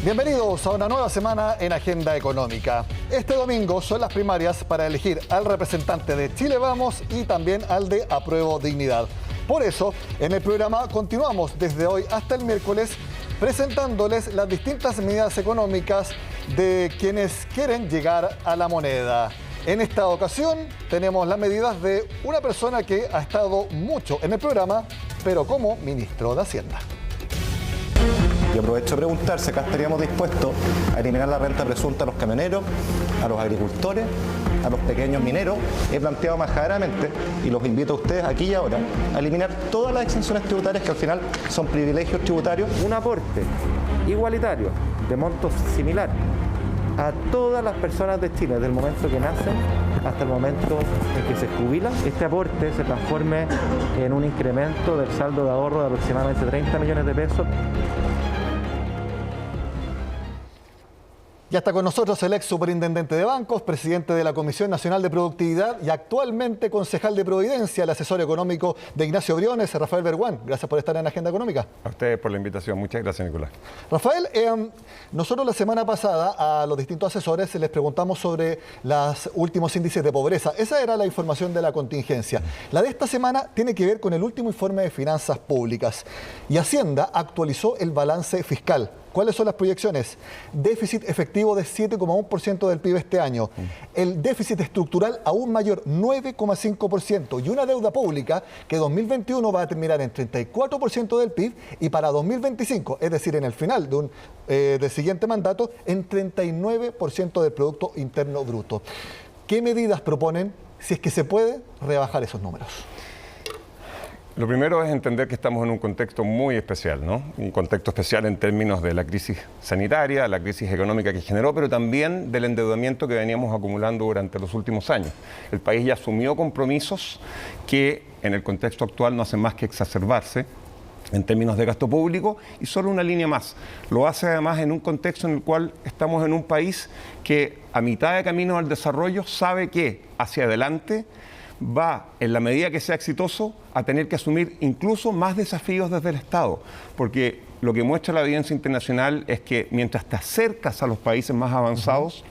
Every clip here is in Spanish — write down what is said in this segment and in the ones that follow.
Bienvenidos a una nueva semana en Agenda Económica. Este domingo son las primarias para elegir al representante de Chile Vamos y también al de Apruebo Dignidad. Por eso, en el programa continuamos desde hoy hasta el miércoles presentándoles las distintas medidas económicas de quienes quieren llegar a la moneda. En esta ocasión tenemos las medidas de una persona que ha estado mucho en el programa, pero como ministro de Hacienda. Y aprovecho de preguntar si acá estaríamos dispuestos a eliminar la renta presunta a los camioneros, a los agricultores, a los pequeños mineros. He planteado majadamente, y los invito a ustedes aquí y ahora, a eliminar todas las exenciones tributarias que al final son privilegios tributarios. Un aporte igualitario de montos similar a todas las personas de Chile, desde el momento que nacen hasta el momento en que se jubilan. Este aporte se transforme en un incremento del saldo de ahorro de aproximadamente 30 millones de pesos. Ya está con nosotros el ex superintendente de bancos, presidente de la Comisión Nacional de Productividad y actualmente concejal de Providencia, el asesor económico de Ignacio Briones, Rafael Berguán. Gracias por estar en Agenda Económica. A ustedes por la invitación. Muchas gracias, Nicolás. Rafael, nosotros la semana pasada a los distintos asesores les preguntamos sobre los últimos índices de pobreza. Esa era la información de la contingencia. La de esta semana tiene que ver con el último informe de finanzas públicas. Y Hacienda actualizó el balance fiscal. ¿Cuáles son las proyecciones? Déficit efectivo de 7,1% del PIB este año. El déficit estructural aún mayor, 9,5%. Y una deuda pública que 2021 va a terminar en 34% del PIB y para 2025, es decir, en el final del siguiente mandato, en 39% del Producto Interno Bruto. ¿Qué medidas proponen, si es que se puede, rebajar esos números? Lo primero es entender que estamos en un contexto muy especial, ¿no? Un contexto especial en términos de la crisis sanitaria, la crisis económica que generó, pero también del endeudamiento que veníamos acumulando durante los últimos años. El país ya asumió compromisos que en el contexto actual no hacen más que exacerbarse en términos de gasto público, y solo una línea más. Lo hace además en un contexto en el cual estamos en un país que a mitad de camino al desarrollo sabe que hacia adelante va, en la medida que sea exitoso, a tener que asumir incluso más desafíos desde el Estado, porque lo que muestra la evidencia internacional es que mientras te acercas a los países más avanzados,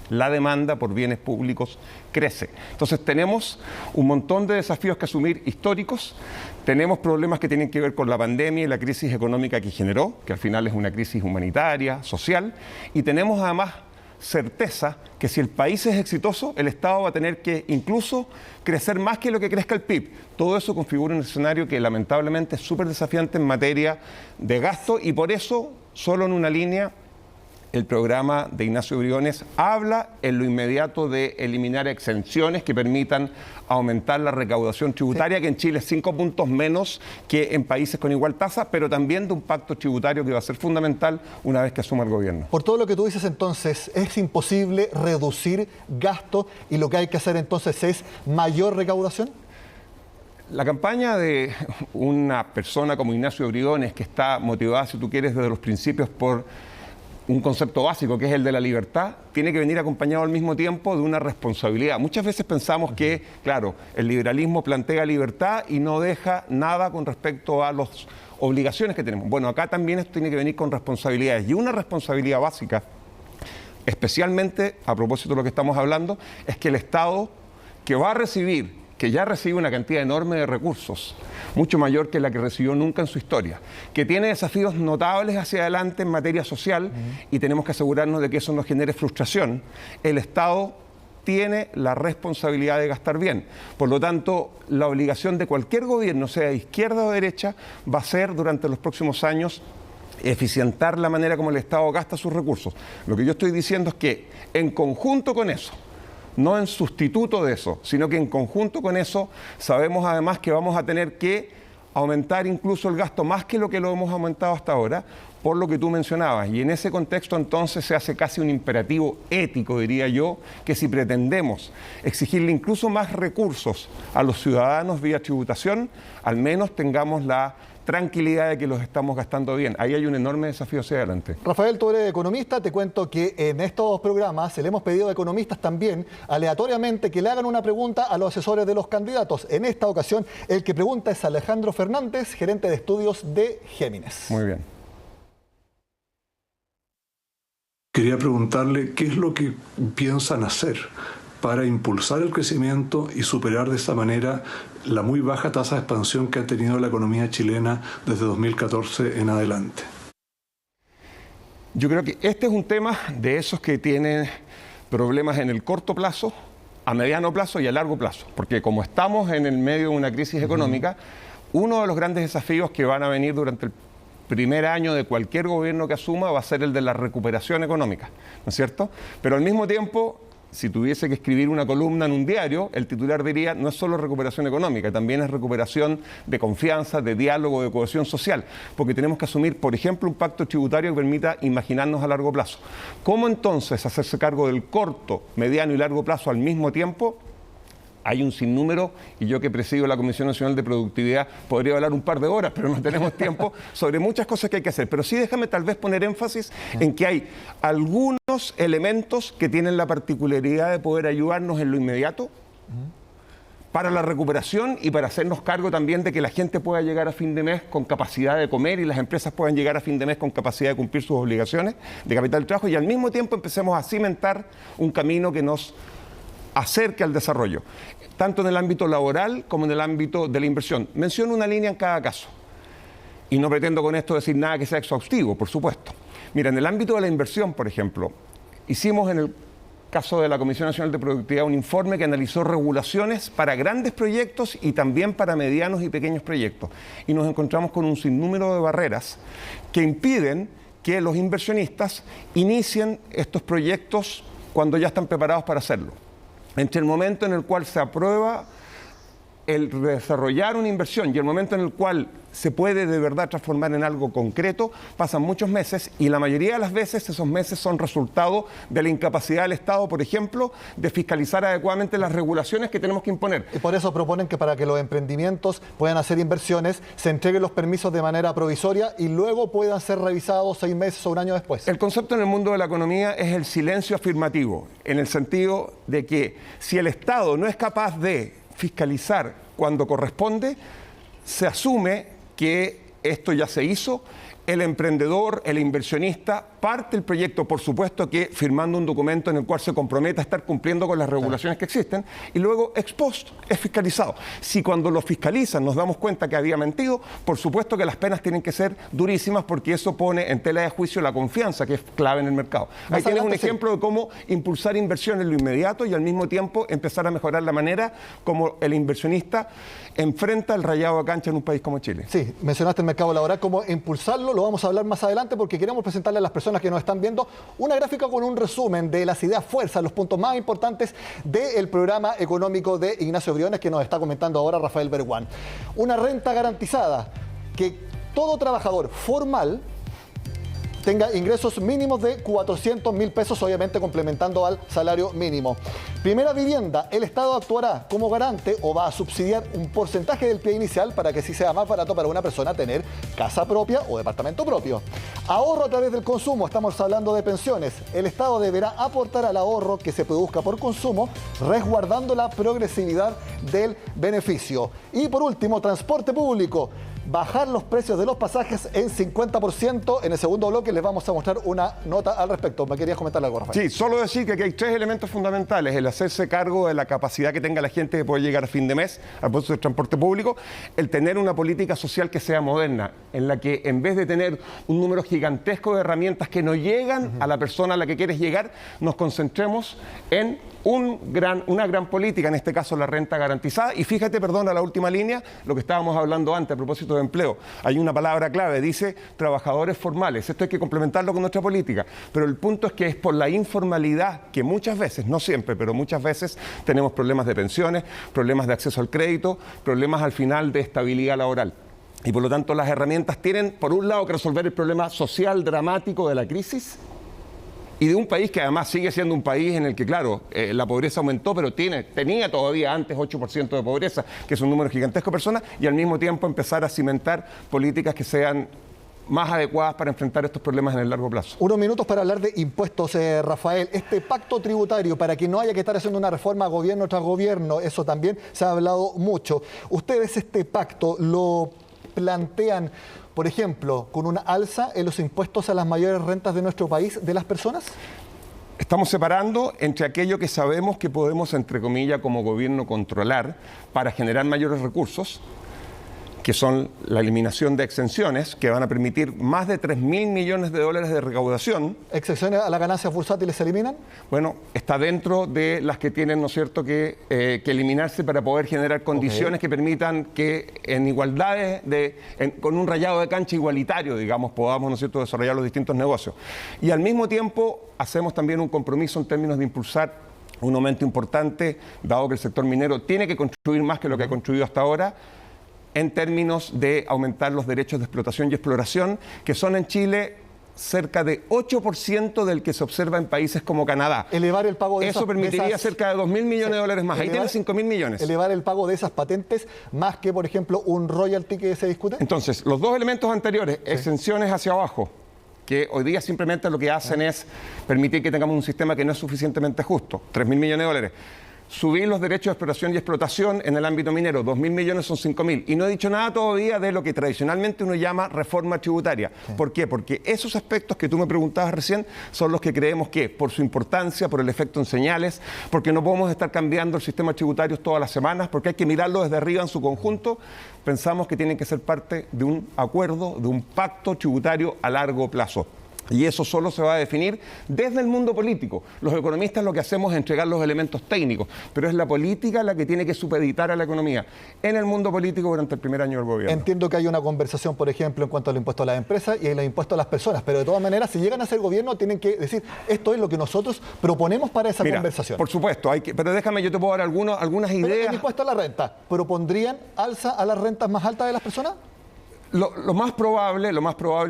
la demanda por bienes públicos crece. Entonces tenemos un montón de desafíos que asumir históricos, tenemos problemas que tienen que ver con la pandemia y la crisis económica que generó, que al final es una crisis humanitaria, social, y tenemos además certeza que si el país es exitoso, el Estado va a tener que incluso crecer más que lo que crezca el PIB. Todo eso configura un escenario que lamentablemente es súper desafiante en materia de gasto, y por eso, solo en una línea, el programa de Ignacio Briones habla en lo inmediato de eliminar exenciones que permitan aumentar la recaudación tributaria, que en Chile es 5 puntos menos que en países con igual tasa, pero también de un pacto tributario que va a ser fundamental una vez que asuma el gobierno. Por todo lo que tú dices entonces, es imposible reducir gasto y lo que hay que hacer entonces es mayor recaudación. La campaña de una persona como Ignacio Briones, que está motivada, si tú quieres, desde los principios por un concepto básico que es el de la libertad, tiene que venir acompañado al mismo tiempo de una responsabilidad. Muchas veces pensamos que, claro, el liberalismo plantea libertad y no deja nada con respecto a las obligaciones que tenemos. Bueno, acá también esto tiene que venir con responsabilidades, y una responsabilidad básica, especialmente a propósito de lo que estamos hablando, es que el Estado, que va a recibir, que ya recibe una cantidad enorme de recursos, mucho mayor que la que recibió nunca en su historia, que tiene desafíos notables hacia adelante en materia social, y tenemos que asegurarnos de que eso no genere frustración. El Estado tiene la responsabilidad de gastar bien. Por lo tanto, la obligación de cualquier gobierno, sea de izquierda o derecha, va a ser durante los próximos años eficientar la manera como el Estado gasta sus recursos. Lo que yo estoy diciendo es que en conjunto con eso, no en sustituto de eso, sino que en conjunto con eso sabemos además que vamos a tener que aumentar incluso el gasto más que lo hemos aumentado hasta ahora, por lo que tú mencionabas. Y en ese contexto entonces se hace casi un imperativo ético, diría yo, que si pretendemos exigirle incluso más recursos a los ciudadanos vía tributación, al menos tengamos la tranquilidad de que los estamos gastando bien. Ahí hay un enorme desafío hacia adelante. Rafael, tú eres economista, te cuento que en estos programas le hemos pedido a economistas también aleatoriamente que le hagan una pregunta a los asesores de los candidatos. En esta ocasión, el que pregunta es Alejandro Fernández, gerente de estudios de Géminis. Muy bien. Quería preguntarle qué es lo que piensan hacer para impulsar el crecimiento y superar de esa manera la muy baja tasa de expansión que ha tenido la economía chilena desde 2014 en adelante. Yo creo que este es un tema de esos que tienen problemas en el corto plazo, a mediano plazo y a largo plazo, porque como estamos en el medio de una crisis económica, uno de los grandes desafíos que van a venir durante el primer año de cualquier gobierno que asuma va a ser el de la recuperación económica, ¿no es cierto? Pero al mismo tiempo, si tuviese que escribir una columna en un diario, el titular diría, no es solo recuperación económica, también es recuperación de confianza, de diálogo, de cohesión social, porque tenemos que asumir, por ejemplo, un pacto tributario que permita imaginarnos a largo plazo. ¿Cómo entonces hacerse cargo del corto, mediano y largo plazo al mismo tiempo? Hay un sinnúmero, y yo que presido la Comisión Nacional de Productividad podría hablar un par de horas, pero no tenemos tiempo, sobre muchas cosas que hay que hacer. Pero sí déjame tal vez poner énfasis en que hay algunos elementos que tienen la particularidad de poder ayudarnos en lo inmediato para la recuperación y para hacernos cargo también de que la gente pueda llegar a fin de mes con capacidad de comer y las empresas puedan llegar a fin de mes con capacidad de cumplir sus obligaciones de capital de trabajo y al mismo tiempo empecemos a cimentar un camino que nos acerque al desarrollo, tanto en el ámbito laboral como en el ámbito de la inversión. Menciono una línea en cada caso y no pretendo con esto decir nada que sea exhaustivo, por supuesto. Mira, en el ámbito de la inversión, por ejemplo, hicimos en el caso de la Comisión Nacional de Productividad un informe que analizó regulaciones para grandes proyectos y también para medianos y pequeños proyectos y nos encontramos con un sinnúmero de barreras que impiden que los inversionistas inicien estos proyectos cuando ya están preparados para hacerlo. Entre el momento en el cual se aprueba el desarrollar una inversión y el momento en el cual se puede de verdad transformar en algo concreto, pasan muchos meses y la mayoría de las veces esos meses son resultado de la incapacidad del Estado, por ejemplo, de fiscalizar adecuadamente las regulaciones que tenemos que imponer. Y por eso proponen que para que los emprendimientos puedan hacer inversiones, se entreguen los permisos de manera provisoria y luego puedan ser revisados 6 meses o un año después. El concepto en el mundo de la economía es el silencio afirmativo, en el sentido de que si el Estado no es capaz de fiscalizar cuando corresponde, se asume que esto ya se hizo, el emprendedor, el inversionista, parte el proyecto, por supuesto que firmando un documento en el cual se compromete a estar cumpliendo con las regulaciones que existen, y luego ex post es fiscalizado. Si cuando lo fiscalizan nos damos cuenta que había mentido, por supuesto que las penas tienen que ser durísimas porque eso pone en tela de juicio la confianza, que es clave en el mercado. Ahí tienes un ejemplo de cómo impulsar inversión en lo inmediato y al mismo tiempo empezar a mejorar la manera como el inversionista enfrenta el rayado de cancha en un país como Chile. Sí, mencionaste el mercado laboral, cómo impulsarlo, lo vamos a hablar más adelante porque queremos presentarle a las personas que nos están viendo una gráfica con un resumen de las ideas fuerzas, los puntos más importantes del programa económico de Ignacio Briones que nos está comentando ahora Rafael Berguán. Una renta garantizada, que todo trabajador formal tenga ingresos mínimos de 400.000 pesos, obviamente complementando al salario mínimo. Primera vivienda, el Estado actuará como garante o va a subsidiar un porcentaje del pie inicial para que así sea más barato para una persona tener casa propia o departamento propio. Ahorro a través del consumo, estamos hablando de pensiones. El Estado deberá aportar al ahorro que se produzca por consumo, resguardando la progresividad del beneficio. Y por último, transporte público. Bajar los precios de los pasajes en 50%. En el segundo bloque les vamos a mostrar una nota al respecto. ¿Me querías comentar algo, Rafael? Sí, solo decir que aquí hay 3 elementos fundamentales. El hacerse cargo de la capacidad que tenga la gente de poder llegar a fin de mes al puesto de transporte público. El tener una política social que sea moderna, en la que en vez de tener un número gigantesco de herramientas que no llegan a la persona a la que quieres llegar, nos concentremos en una gran política, en este caso la renta garantizada. Y fíjate, perdona, la última línea, lo que estábamos hablando antes a propósito de empleo. Hay una palabra clave, dice trabajadores formales. Esto hay que complementarlo con nuestra política. Pero el punto es que es por la informalidad que muchas veces, no siempre, pero muchas veces tenemos problemas de pensiones, problemas de acceso al crédito, problemas al final de estabilidad laboral. Y por lo tanto las herramientas tienen, por un lado, que resolver el problema social dramático de la crisis, y de un país que además sigue siendo un país en el que, claro, la pobreza aumentó, pero tenía todavía antes 8% de pobreza, que es un número gigantesco de personas, y al mismo tiempo empezar a cimentar políticas que sean más adecuadas para enfrentar estos problemas en el largo plazo. Unos minutos para hablar de impuestos, Rafael. Este pacto tributario, para que no haya que estar haciendo una reforma gobierno tras gobierno, eso también se ha hablado mucho. ¿Ustedes este pacto lo plantean, por ejemplo, con una alza en los impuestos a las mayores rentas de nuestro país de las personas? Estamos separando entre aquello que sabemos que podemos, entre comillas, como gobierno controlar para generar mayores recursos, que son la eliminación de exenciones, que van a permitir más de 3.000 millones de dólares de recaudación. ¿Exenciones a las ganancias bursátiles se eliminan? Bueno, está dentro de las que tienen, ¿no es cierto?, que eliminarse para poder generar condiciones que permitan que en igualdades, con un rayado de cancha igualitario, digamos, podamos, ¿no es cierto?, desarrollar los distintos negocios. Y al mismo tiempo hacemos también un compromiso en términos de impulsar un aumento importante, dado que el sector minero tiene que construir más que lo que ha construido hasta ahora, en términos de aumentar los derechos de explotación y exploración, que son en Chile cerca de 8% del que se observa en países como Canadá. Elevar el pago de Eso permitiría cerca de 2.000 millones de dólares más. Ahí tiene 5.000 millones. Elevar el pago de esas patentes más que, por ejemplo, un royalty que se discute. Entonces, los dos elementos anteriores, exenciones hacia abajo, que hoy día simplemente lo que hacen es permitir que tengamos un sistema que no es suficientemente justo, 3.000 millones de dólares. Subir los derechos de exploración y explotación en el ámbito minero, 2.000 millones son 5.000. Y no he dicho nada todavía de lo que tradicionalmente uno llama reforma tributaria. Sí. ¿Por qué? Porque esos aspectos que tú me preguntabas recién son los que creemos que, por su importancia, por el efecto en señales, porque no podemos estar cambiando el sistema tributario todas las semanas, porque hay que mirarlo desde arriba en su conjunto, pensamos que tienen que ser parte de un acuerdo, de un pacto tributario a largo plazo. Y eso solo se va a definir desde el mundo político. Los economistas lo que hacemos es entregar los elementos técnicos, pero es la política la que tiene que supeditar a la economía en el mundo político durante el primer año del gobierno. Entiendo que hay una conversación, por ejemplo, en cuanto al impuesto a las empresas y el impuesto a las personas, pero de todas maneras, si llegan a ser gobierno, tienen que decir, esto es lo que nosotros proponemos para esa conversación. Por supuesto, pero déjame, yo te puedo dar algunas ideas. Pero el impuesto a la renta, ¿propondrían alza a las rentas más altas de las personas? Lo más probable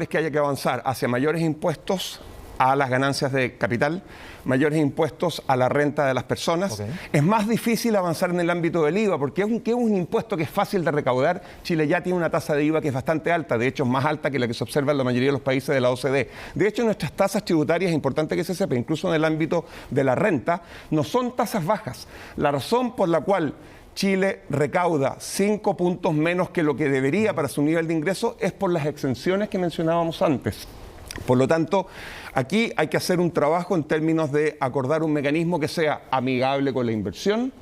es que haya que avanzar hacia mayores impuestos a las ganancias de capital, mayores impuestos a la renta de las personas. Okay. Es más difícil avanzar en el ámbito del IVA, porque es un impuesto que es fácil de recaudar. Chile ya tiene una tasa de IVA que es bastante alta, de hecho es más alta que la que se observa en la mayoría de los países de la OCDE. De hecho, nuestras tasas tributarias, es importante que se sepa, incluso en el ámbito de la renta, no son tasas bajas. La razón por la cual Chile recauda 5 puntos menos que lo que debería para su nivel de ingreso es por las exenciones que mencionábamos antes. Por lo tanto, aquí hay que hacer un trabajo en términos de acordar un mecanismo que sea amigable con la inversión,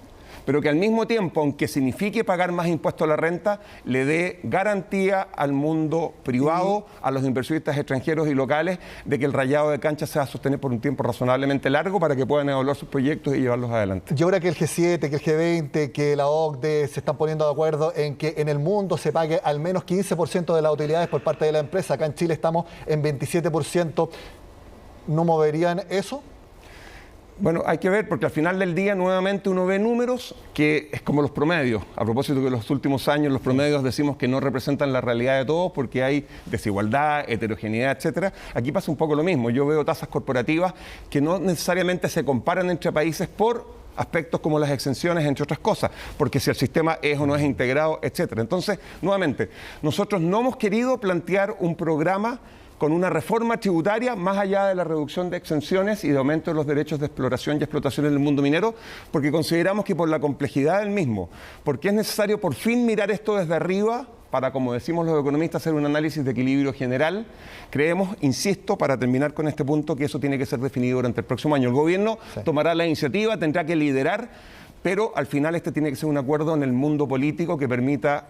pero que al mismo tiempo, aunque signifique pagar más impuestos a la renta, le dé garantía al mundo privado, a los inversionistas extranjeros y locales, de que el rayado de cancha se va a sostener por un tiempo razonablemente largo para que puedan evaluar sus proyectos y llevarlos adelante. Y ahora que el G7, que el G20, que la OCDE se están poniendo de acuerdo en que en el mundo se pague al menos 15% de las utilidades por parte de la empresa, acá en Chile estamos en 27%, ¿no moverían eso? Bueno, hay que ver, porque al final del día nuevamente uno ve números que es como los promedios. A propósito que en los últimos años los promedios decimos que no representan la realidad de todos porque hay desigualdad, heterogeneidad, etcétera. Aquí pasa un poco lo mismo. Yo veo tasas corporativas que no necesariamente se comparan entre países por aspectos como las exenciones, entre otras cosas, porque si el sistema es o no es integrado, etcétera. Entonces, nuevamente, nosotros no hemos querido plantear un programa con una reforma tributaria más allá de la reducción de exenciones y de aumento de los derechos de exploración y explotación en el mundo minero, porque consideramos que por la complejidad del mismo, porque es necesario por fin mirar esto desde arriba para, como decimos los economistas, hacer un análisis de equilibrio general. Creemos, insisto, para terminar con este punto, que eso tiene que ser definido durante el próximo año. El gobierno tomará la iniciativa, tendrá que liderar, pero al final este tiene que ser un acuerdo en el mundo político que permita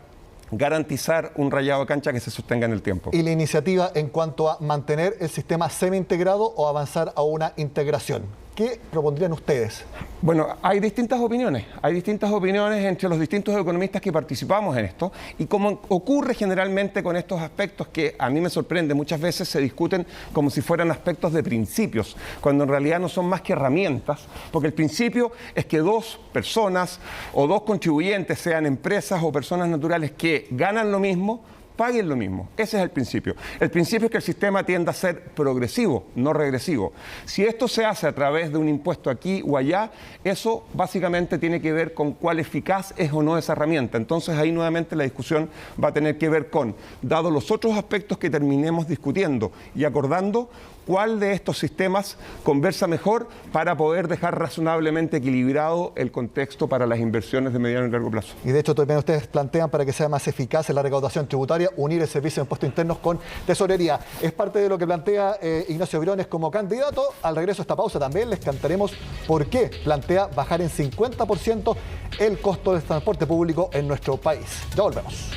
garantizar un rayado de cancha que se sostenga en el tiempo. ¿Y la iniciativa en cuanto a mantener el sistema semi-integrado o avanzar a una integración? ¿Qué propondrían ustedes? Bueno, hay distintas opiniones entre los distintos economistas que participamos en esto, y como ocurre generalmente con estos aspectos que a mí me sorprende, muchas veces se discuten como si fueran aspectos de principios, cuando en realidad no son más que herramientas, porque el principio es que dos personas o dos contribuyentes, sean empresas o personas naturales que ganan lo mismo, paguen lo mismo. Ese es el principio. El principio es que el sistema tienda a ser progresivo, no regresivo. Si esto se hace a través de un impuesto aquí o allá, eso básicamente tiene que ver con cuál eficaz es o no esa herramienta. Entonces ahí nuevamente la discusión va a tener que ver con, dado los otros aspectos que terminemos discutiendo y acordando, cuál de estos sistemas conversa mejor para poder dejar razonablemente equilibrado el contexto para las inversiones de mediano y largo plazo. Y de hecho también ustedes plantean, para que sea más eficaz en la recaudación tributaria, unir el servicio de impuestos internos con tesorería. Es parte de lo que plantea Ignacio Briones como candidato. Al regreso a esta pausa también les cantaremos por qué plantea bajar en 50% el costo del transporte público en nuestro país. Ya volvemos.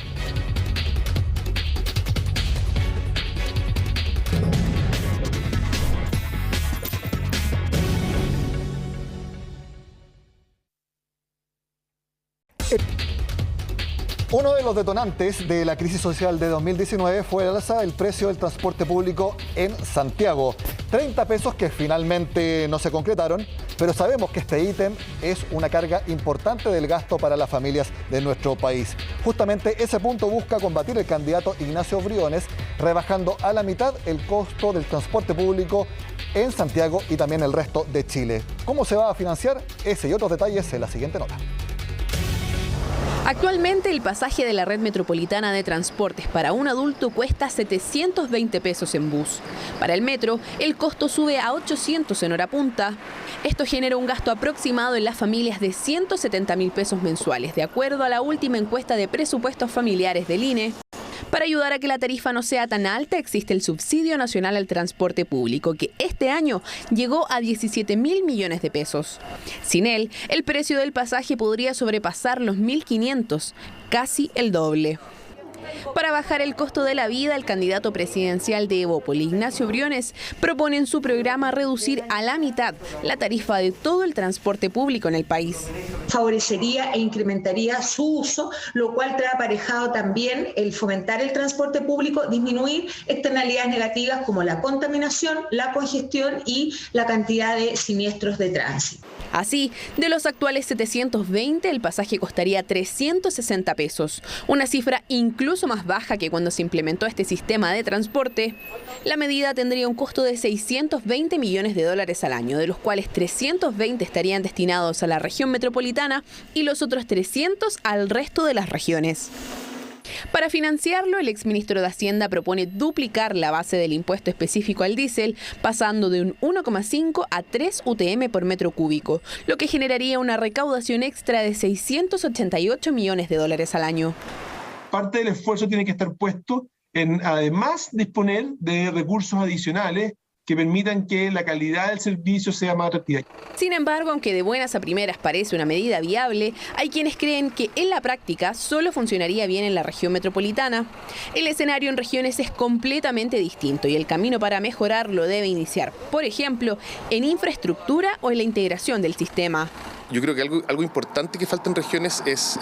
Uno de los detonantes de la crisis social de 2019 fue el alza del precio del transporte público en Santiago. 30 pesos que finalmente no se concretaron, pero sabemos que este ítem es una carga importante del gasto para las familias de nuestro país. Justamente ese punto busca combatir el candidato Ignacio Briones, rebajando a la mitad el costo del transporte público en Santiago y también el resto de Chile. ¿Cómo se va a financiar? Ese y otros detalles en la siguiente nota. Actualmente el pasaje de la red metropolitana de transportes para un adulto cuesta 720 pesos en bus. Para el metro, el costo sube a 800 en hora punta. Esto genera un gasto aproximado en las familias de 170.000 pesos mensuales, de acuerdo a la última encuesta de presupuestos familiares del INE. Para ayudar a que la tarifa no sea tan alta, existe el Subsidio Nacional al Transporte Público, que este año llegó a 17.000 millones de pesos. Sin él, el precio del pasaje podría sobrepasar los 1.500, casi el doble. Para bajar el costo de la vida, el candidato presidencial de Evópoli, Ignacio Briones, propone en su programa reducir a la mitad la tarifa de todo el transporte público en el país. Favorecería e incrementaría su uso, lo cual trae aparejado también el fomentar el transporte público, disminuir externalidades negativas como la contaminación, la congestión y la cantidad de siniestros de tránsito. Así, de los actuales 720, el pasaje costaría 360 pesos, una cifra incluso más baja que cuando se implementó este sistema de transporte. La medida tendría un costo de 620 millones de dólares al año, de los cuales 320 estarían destinados a la región metropolitana y los otros 300 al resto de las regiones. Para financiarlo, el exministro de Hacienda propone duplicar la base del impuesto específico al diésel, pasando de un 1,5 a 3 UTM por metro cúbico, lo que generaría una recaudación extra de 688 millones de dólares al año. Parte del esfuerzo tiene que estar puesto en, además, disponer de recursos adicionales que permitan que la calidad del servicio sea más atractiva. Sin embargo, aunque de buenas a primeras parece una medida viable, hay quienes creen que en la práctica solo funcionaría bien en la región metropolitana. El escenario en regiones es completamente distinto y el camino para mejorarlo debe iniciar, por ejemplo, en infraestructura o en la integración del sistema. Yo creo que algo importante que falta en regiones es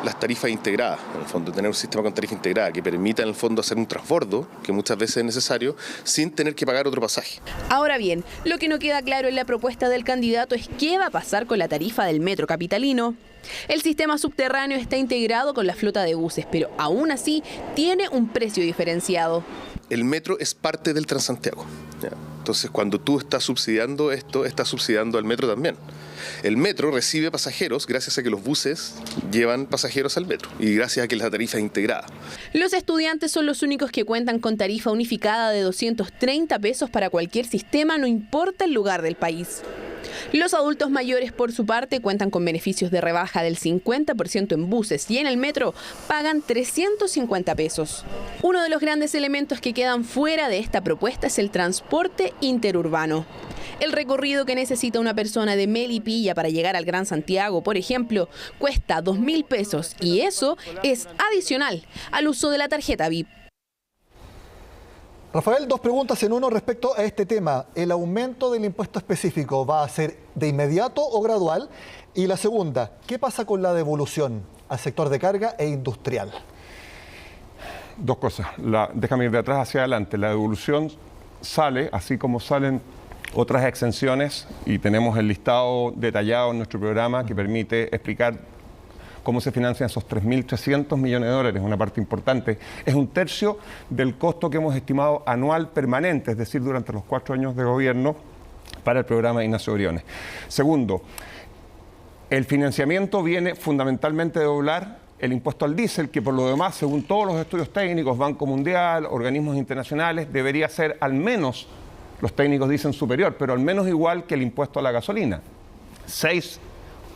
las tarifas integradas, en el fondo, tener un sistema con tarifa integrada que permita en el fondo hacer un transbordo, que muchas veces es necesario, sin tener que pagar otro pasaje. Ahora bien, lo que no queda claro en la propuesta del candidato es qué va a pasar con la tarifa del metro capitalino. El sistema subterráneo está integrado con la flota de buses, pero aún así tiene un precio diferenciado. El metro es parte del Transantiago. Entonces, cuando tú estás subsidiando esto, estás subsidiando al metro también. El metro recibe pasajeros gracias a que los buses llevan pasajeros al metro y gracias a que la tarifa es integrada. Los estudiantes son los únicos que cuentan con tarifa unificada de 230 pesos para cualquier sistema, no importa el lugar del país. Los adultos mayores, por su parte, cuentan con beneficios de rebaja del 50% en buses y en el metro pagan 350 pesos. Uno de los grandes elementos que quedan fuera de esta propuesta es el transporte interurbano. El recorrido que necesita una persona de Melipilla para llegar al Gran Santiago, por ejemplo, cuesta 2.000 pesos y eso es adicional al uso de la tarjeta VIP. Rafael, dos preguntas en uno respecto a este tema. ¿El aumento del impuesto específico va a ser de inmediato o gradual? Y la segunda, ¿qué pasa con la devolución al sector de carga e industrial? Dos cosas. Déjame ir de atrás hacia adelante. La devolución sale, así como salen otras exenciones, y tenemos el listado detallado en nuestro programa que permite explicar cómo se financian esos 3.300 millones de dólares, una parte importante. Es un tercio del costo que hemos estimado anual permanente, es decir, durante los 4 años de gobierno para el programa de Ignacio Briones. Segundo, el financiamiento viene fundamentalmente de doblar el impuesto al diésel, que por lo demás, según todos los estudios técnicos, Banco Mundial, organismos internacionales, debería ser al menos los técnicos dicen superior, pero al menos igual que el impuesto a la gasolina. 6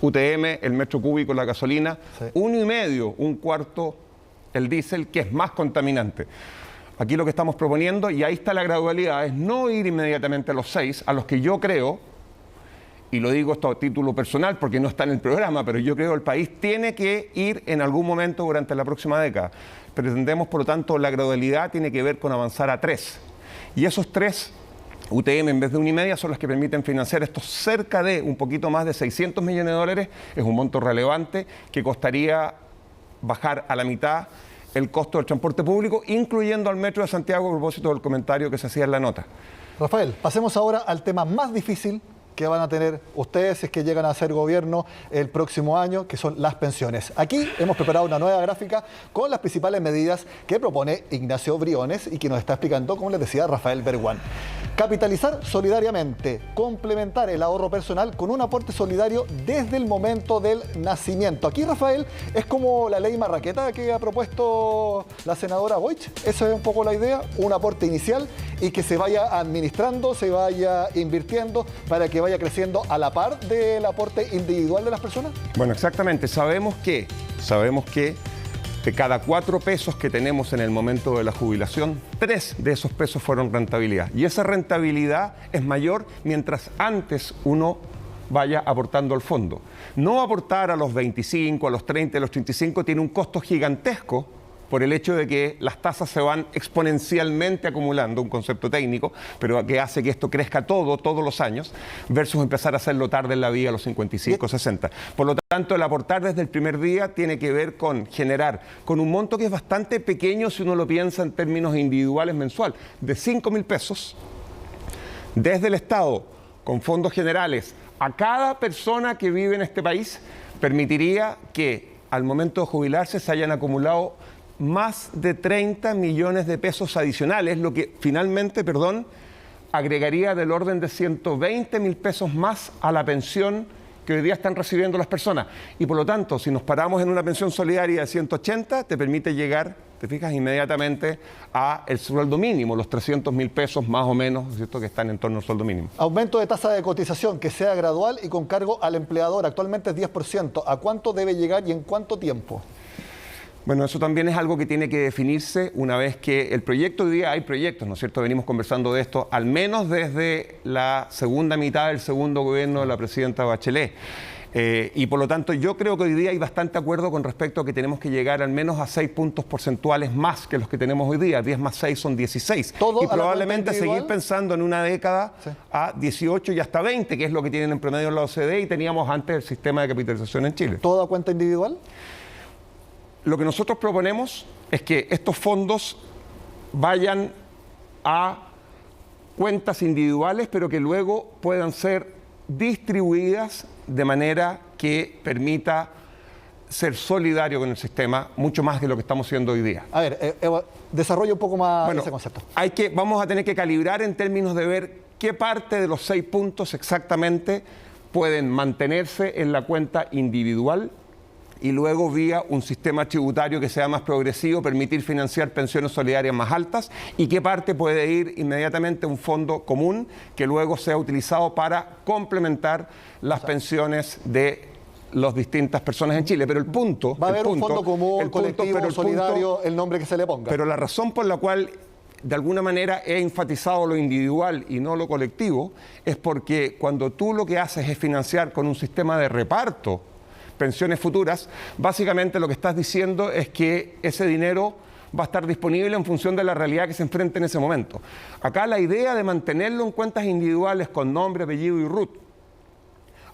UTM el metro cúbico la gasolina, 1,5, un cuarto el diésel, que es más contaminante. Aquí lo que estamos proponiendo, y ahí está la gradualidad, es no ir inmediatamente a los 6, a los que yo creo, y lo digo esto a título personal porque no está en el programa, pero yo creo que el país tiene que ir en algún momento durante la próxima década. Pretendemos, por lo tanto, la gradualidad tiene que ver con avanzar a 3. Y esos 3 UTM en vez de 1,5 son los que permiten financiar estos cerca de un poquito más de 600 millones de dólares. Es un monto relevante que costaría bajar a la mitad el costo del transporte público, incluyendo al Metro de Santiago, a propósito del comentario que se hacía en la nota. Rafael, pasemos ahora al tema más difícil que van a tener ustedes si es que llegan a ser gobierno el próximo año, que son las pensiones. Aquí hemos preparado una nueva gráfica con las principales medidas que propone Ignacio Briones y que nos está explicando, como les decía, Rafael Berguán. Capitalizar solidariamente, complementar el ahorro personal con un aporte solidario desde el momento del nacimiento. Aquí, Rafael, es como la ley Marraqueta que ha propuesto la senadora Boich. Esa es un poco la idea, un aporte inicial y que se vaya administrando, se vaya invirtiendo para que vaya creciendo a la par del aporte individual de las personas. Bueno, exactamente. Sabemos que de cada 4 pesos que tenemos en el momento de la jubilación, 3 de esos pesos fueron rentabilidad. Y esa rentabilidad es mayor mientras antes uno vaya aportando al fondo. No aportar a los 25, a los 30, a los 35 tiene un costo gigantesco por el hecho de que las tasas se van exponencialmente acumulando, un concepto técnico, pero que hace que esto crezca todos los años, versus empezar a hacerlo tarde en la vida, a los 55, 60. Por lo tanto, el aportar desde el primer día tiene que ver con generar, con un monto que es bastante pequeño si uno lo piensa en términos individuales mensual, de 5.000 pesos, desde el Estado, con fondos generales, a cada persona que vive en este país, permitiría que al momento de jubilarse se hayan acumulado más de 30 millones de pesos adicionales, lo que finalmente, agregaría del orden de 120.000 pesos más a la pensión que hoy día están recibiendo las personas. Y por lo tanto, si nos paramos en una pensión solidaria de 180, te permite llegar, te fijas, inmediatamente a el sueldo mínimo, los 300.000 pesos más o menos, ¿cierto?, que están en torno al sueldo mínimo. Aumento de tasa de cotización que sea gradual y con cargo al empleador. Actualmente es 10%. ¿A cuánto debe llegar y en cuánto tiempo? Bueno, eso también es algo que tiene que definirse una vez que el proyecto, hoy día hay proyectos, ¿no es cierto? Venimos conversando de esto, al menos desde la segunda mitad del segundo gobierno de la presidenta Bachelet. Y por lo tanto, yo creo que hoy día hay bastante acuerdo con respecto a que tenemos que llegar al menos a 6 puntos porcentuales más que los que tenemos hoy día. 10 más 6 son 16. Y probablemente seguir pensando en una década a 18 y hasta 20, que es lo que tienen en promedio la OCDE y teníamos antes el sistema de capitalización en Chile. ¿Todo a cuenta individual? Lo que nosotros proponemos es que estos fondos vayan a cuentas individuales, pero que luego puedan ser distribuidas de manera que permita ser solidario con el sistema, mucho más de lo que estamos haciendo hoy día. A ver, desarrolla un poco más ese concepto. Vamos a tener que calibrar en términos de ver qué parte de los 6 puntos exactamente pueden mantenerse en la cuenta individual y luego vía un sistema tributario que sea más progresivo, permitir financiar pensiones solidarias más altas, y qué parte puede ir inmediatamente a un fondo común que luego sea utilizado para complementar las pensiones de las distintas personas en Chile. Pero el punto... Va a haber un fondo común, colectivo, solidario, el nombre que se le ponga. Pero la razón por la cual de alguna manera he enfatizado lo individual y no lo colectivo es porque cuando tú lo que haces es financiar con un sistema de reparto pensiones futuras, básicamente lo que estás diciendo es que ese dinero va a estar disponible en función de la realidad que se enfrenta en ese momento. Acá la idea de mantenerlo en cuentas individuales con nombre, apellido y RUT,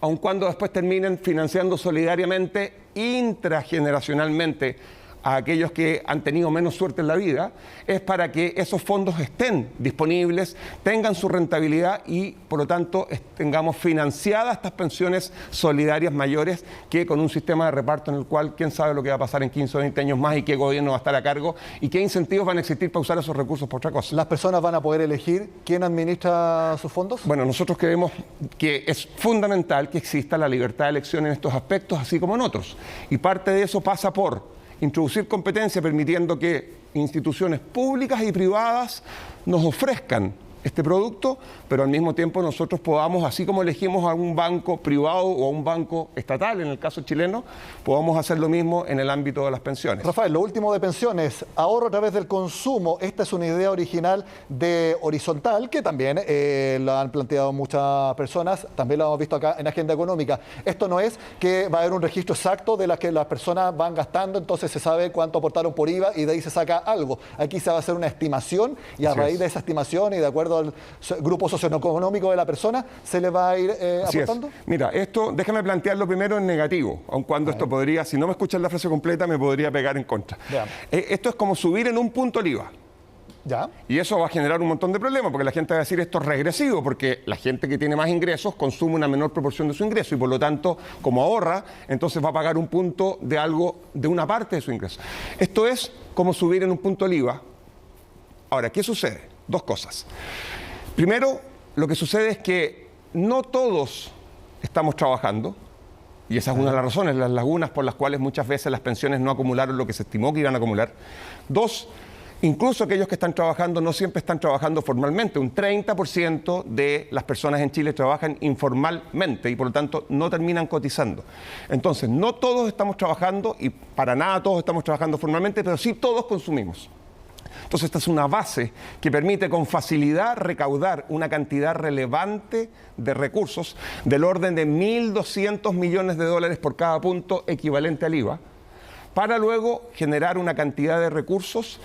aun cuando después terminen financiando solidariamente intrageneracionalmente a aquellos que han tenido menos suerte en la vida, es para que esos fondos estén disponibles, tengan su rentabilidad y, por lo tanto, tengamos financiadas estas pensiones solidarias mayores que con un sistema de reparto en el cual quién sabe lo que va a pasar en 15 o 20 años más y qué gobierno va a estar a cargo y qué incentivos van a existir para usar esos recursos por otra cosa. ¿Las personas van a poder elegir quién administra sus fondos? Bueno, nosotros creemos que es fundamental que exista la libertad de elección en estos aspectos, así como en otros. Y parte de eso pasa por introducir competencia permitiendo que instituciones públicas y privadas nos ofrezcan este producto, pero al mismo tiempo nosotros podamos, así como elegimos a un banco privado o a un banco estatal, en el caso chileno, podamos hacer lo mismo en el ámbito de las pensiones. Rafael, lo último de pensiones, ahorro a través del consumo. Esta es una idea original de Horizontal, que también lo han planteado muchas personas, también lo hemos visto acá en Agenda Económica. Esto no es que va a haber un registro exacto de las que las personas van gastando, entonces se sabe cuánto aportaron por IVA y de ahí se saca algo. Aquí se va a hacer una estimación y a raíz de esa estimación y de acuerdo al grupo socioeconómico de la persona, se le va a ir aportando. Mira, esto, déjame plantearlo primero en negativo, aun cuando esto podría, si no me escuchas la frase completa, me podría pegar en contra. Esto es como subir en un punto el IVA. ¿Ya? Y eso va a generar un montón de problemas, porque la gente va a decir esto es regresivo, porque la gente que tiene más ingresos consume una menor proporción de su ingreso y por lo tanto, como ahorra, entonces va a pagar un punto de algo, de una parte de su ingreso. Esto es como subir en un punto el IVA. Ahora, ¿qué sucede? Dos cosas. Primero, lo que sucede es que no todos estamos trabajando, y esa es una de las razones, las lagunas por las cuales muchas veces las pensiones no acumularon lo que se estimó que iban a acumular. Dos, incluso aquellos que están trabajando no siempre están trabajando formalmente. Un 30% de las personas en Chile trabajan informalmente y por lo tanto no terminan cotizando. Entonces, no todos estamos trabajando y para nada todos estamos trabajando formalmente, pero sí todos consumimos. Entonces, esta es una base que permite con facilidad recaudar una cantidad relevante de recursos del orden de 1.200 millones de dólares por cada punto equivalente al IVA, para luego generar una cantidad de recursos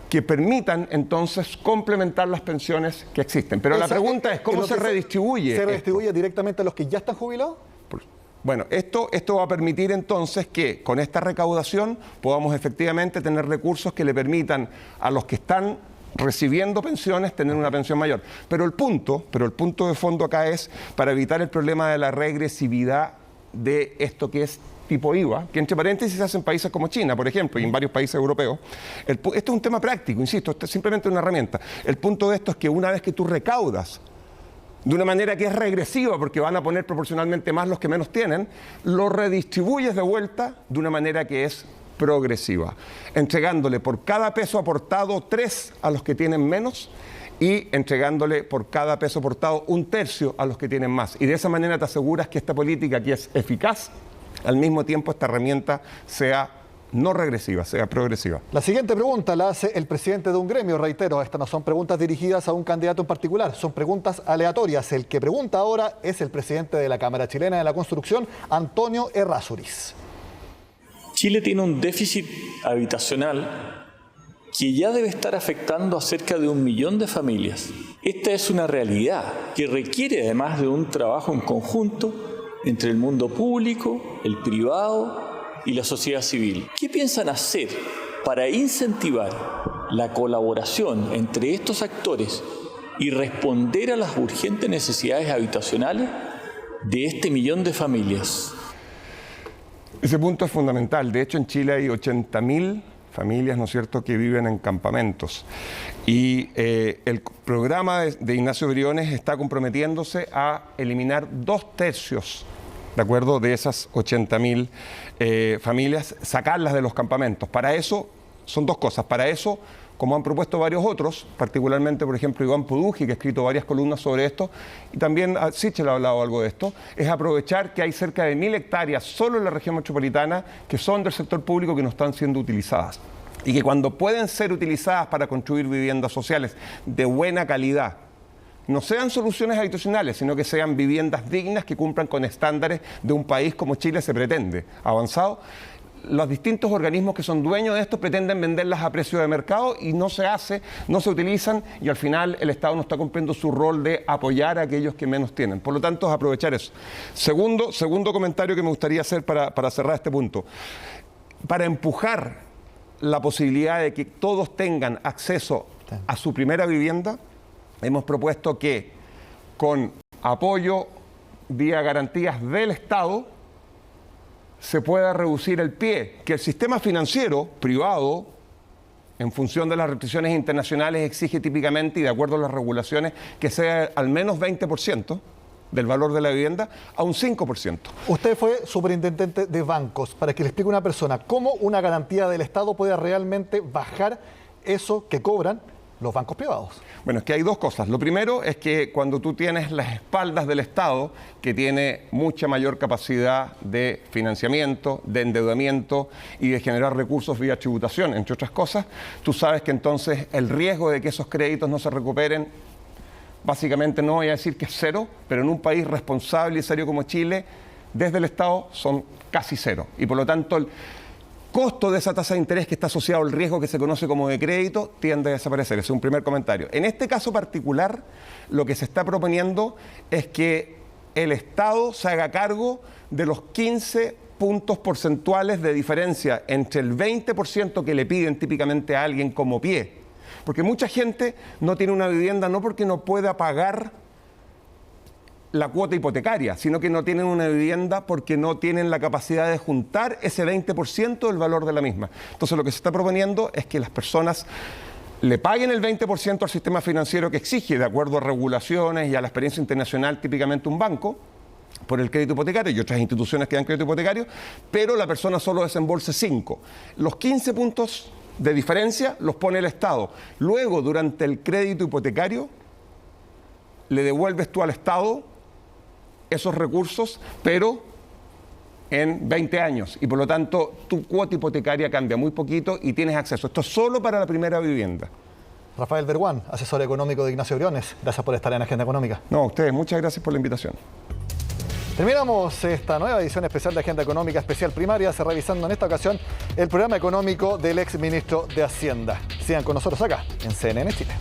que permitan entonces complementar las pensiones que existen. Pero la pregunta es, ¿cómo se redistribuye? ¿Se redistribuye directamente a los que ya están jubilados? Bueno, esto va a permitir entonces que con esta recaudación podamos efectivamente tener recursos que le permitan a los que están recibiendo pensiones tener una pensión mayor. Pero el punto de fondo acá es para evitar el problema de la regresividad de esto que es tipo IVA, que entre paréntesis se hace en países como China, por ejemplo, y en varios países europeos. Esto es un tema práctico, insisto, esto es simplemente una herramienta. El punto de esto es que una vez que tú recaudas de una manera que es regresiva, porque van a poner proporcionalmente más los que menos tienen, lo redistribuyes de vuelta de una manera que es progresiva, entregándole por cada peso aportado 3 a los que tienen menos y entregándole por cada peso aportado 1/3 a los que tienen más. Y de esa manera te aseguras que esta política, que es eficaz, al mismo tiempo esta herramienta sea no regresiva, sea progresiva. La siguiente pregunta la hace el presidente de un gremio, reitero, estas no son preguntas dirigidas a un candidato en particular, son preguntas aleatorias. El que pregunta ahora es el presidente de la Cámara Chilena de la Construcción, Antonio Errázuriz. Chile tiene un déficit habitacional que ya debe estar afectando a cerca de 1 millón de familias. Esta es una realidad que requiere además de un trabajo en conjunto entre el mundo público, el privado y la sociedad civil. ¿Qué piensan hacer para incentivar la colaboración entre estos actores y responder a las urgentes necesidades habitacionales de este 1 millón de familias? Ese punto es fundamental. De hecho, en Chile hay 80.000 familias, ¿no es cierto?, que viven en campamentos. Y el programa de Ignacio Briones está comprometiéndose a eliminar 2/3, ¿de acuerdo?, de esas 80.000 familias, sacarlas de los campamentos. Para eso, son dos cosas. Para eso, como han propuesto varios otros, particularmente, por ejemplo, Iván Puduji, que ha escrito varias columnas sobre esto, y también Sichel ha hablado algo de esto, es aprovechar que hay cerca de 1.000 hectáreas solo en la región metropolitana que son del sector público que no están siendo utilizadas. Y que cuando pueden ser utilizadas para construir viviendas sociales de buena calidad, no sean soluciones habitacionales, sino que sean viviendas dignas que cumplan con estándares de un país como Chile se pretende, avanzado. Los distintos organismos que son dueños de esto pretenden venderlas a precio de mercado y no se hace, no se utilizan y al final el Estado no está cumpliendo su rol de apoyar a aquellos que menos tienen. Por lo tanto, es aprovechar eso. Segundo comentario que me gustaría hacer para cerrar este punto. Para empujar la posibilidad de que todos tengan acceso a su primera vivienda, hemos propuesto que con apoyo vía garantías del Estado se pueda reducir el pie, que el sistema financiero privado, en función de las restricciones internacionales, exige típicamente y de acuerdo a las regulaciones que sea al menos 20% del valor de la vivienda a un 5%. Usted fue superintendente de bancos. Para que le explique a una persona cómo una garantía del Estado puede realmente bajar eso que cobran los bancos privados. Bueno, es que hay dos cosas. Lo primero es que cuando tú tienes las espaldas del Estado, que tiene mucha mayor capacidad de financiamiento, de endeudamiento y de generar recursos vía tributación, entre otras cosas, tú sabes que entonces el riesgo de que esos créditos no se recuperen, básicamente no voy a decir que es cero, pero en un país responsable y serio como Chile, desde el Estado son casi cero. Y por lo tanto, el costo de esa tasa de interés que está asociado al riesgo que se conoce como de crédito tiende a desaparecer. Ese es un primer comentario. En este caso particular, lo que se está proponiendo es que el Estado se haga cargo de los 15 puntos porcentuales de diferencia entre el 20% que le piden típicamente a alguien como pie. Porque mucha gente no tiene una vivienda no porque no pueda pagar la cuota hipotecaria, sino que no tienen una vivienda porque no tienen la capacidad de juntar ese 20% del valor de la misma. Entonces lo que se está proponiendo es que las personas le paguen el 20% al sistema financiero que exige, de acuerdo a regulaciones y a la experiencia internacional, típicamente un banco, por el crédito hipotecario y otras instituciones que dan crédito hipotecario, pero la persona solo desembolse 5. Los 15 puntos de diferencia los pone el Estado. Luego, durante el crédito hipotecario, le devuelves tú al Estado esos recursos, pero en 20 años. Y por lo tanto, tu cuota hipotecaria cambia muy poquito y tienes acceso. Esto es solo para la primera vivienda. Rafael Berguán, asesor económico de Ignacio Briones. Gracias por estar en Agenda Económica. No, a ustedes, muchas gracias por la invitación. Terminamos esta nueva edición especial de Agenda Económica Especial Primarias, revisando en esta ocasión el programa económico del ex ministro de Hacienda. Sigan con nosotros acá, en CNN Chile.